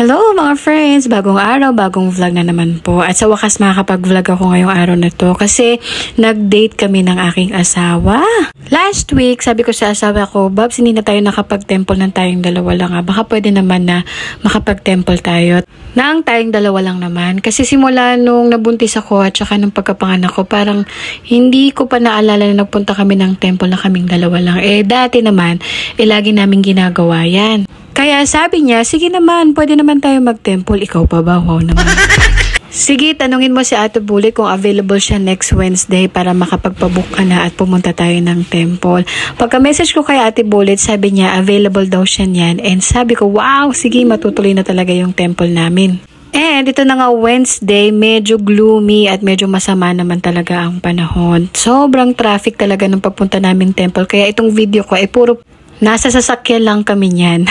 Hello mga friends! Bagong araw, bagong vlog na naman po. At sa wakas makakapag-vlog ako ngayong araw na to kasi nag-date kami ng aking asawa. Last week, sabi ko sa asawa ko, Babs, hindi na tayo nakapag-temple ng tayong dalawa lang. Baka pwede naman na makapag-temple tayo ng tayong dalawa lang naman. Kasi simula nung nabuntis ako at saka nung pagkapanganak ko, parang hindi ko pa naalala na nagpunta kami ng temple na kaming dalawa lang. Dati naman, lagi namin ginagawa yan. Kaya sabi niya, sige naman, pwede naman tayo mag-temple. Ikaw pa ba? Wow naman. Sige, tanungin mo si Ate Bullet kung available siya next Wednesday para makapagpabook ka na at pumunta tayo ng temple. Pagka-message ko kay Ate Bullet, sabi niya, available daw siya niyan. And sabi ko, wow, sige, matutuloy na talaga yung temple namin. And ito na nga Wednesday, medyo gloomy at medyo masama naman talaga ang panahon. Sobrang traffic talaga nung pagpunta namin temple. Kaya itong video ko ay puro nasa sasakyan lang kami niyan.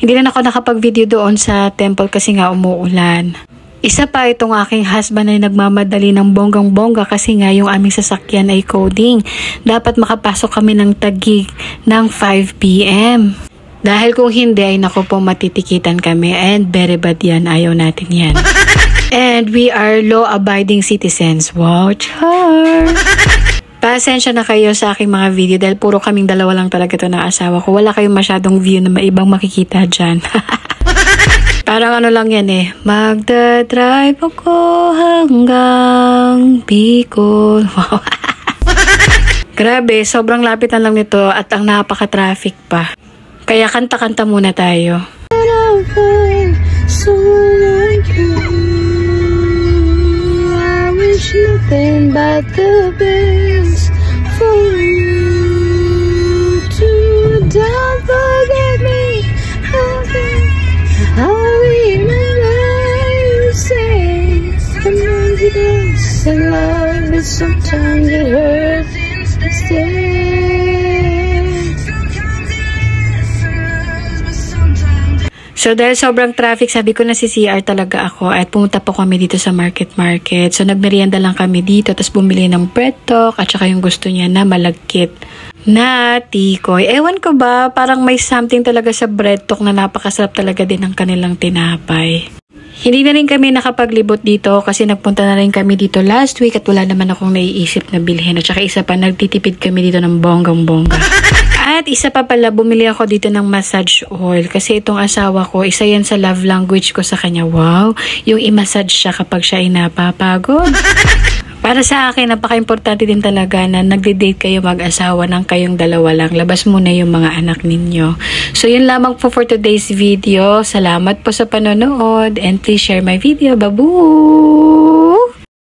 Hindi na ako nakapag-video doon sa temple kasi nga umuulan. Isa pa itong aking husband ay nagmamadali ng bonggang-bongga kasi nga yung aming sasakyan ay coding. Dapat makapasok kami ng Taguig ng 5 PM. Dahil kung hindi ay naku po matitikitan kami and very bad yan. Ayaw natin yan. And we are law-abiding citizens. Wow, char! Pasensya na kayo sa aking mga video dahil puro kaming dalawa lang talaga ito ng asawa ko. Wala kayong masyadong view na maibang makikita dyan. Parang ano lang yan magdadrive ako hanggang Bicol. Wow. Grabe, sobrang lapit na lang nito at ang napaka-traffic pa. Kaya kanta-kanta muna tayo. Nothing but the best for you to don't forget me. I'll remember you say sometimes it is in love, but sometimes it hurts instead. So dahil sobrang traffic, sabi ko na si CR talaga ako at pumunta po kami dito sa market. So nagmerienda lang kami dito tapos bumili ng bread talk at saka yung gusto niya na malagkit na tikoy. Ewan ko ba, parang may something talaga sa bread talk na napakasarap talaga din ng kanilang tinapay. Hindi na rin kami nakapaglibot dito kasi nagpunta na rin kami dito last week at wala naman akong naiisip na bilhin. At saka isa pa, nagtitipid kami dito ng bonggang-bongga. At isa pa pala, bumili ako dito ng massage oil kasi itong asawa ko, isa yan sa love language ko sa kanya. Wow, yung i-massage siya kapag siya ay napapagod. Para sa akin, napaka-importante din talaga na nagde-date kayo mag-asawa ng kayong dalawa lang. Labas muna yung mga anak ninyo. So, yun lamang po for today's video. Salamat po sa panonood and please share my video. Babu!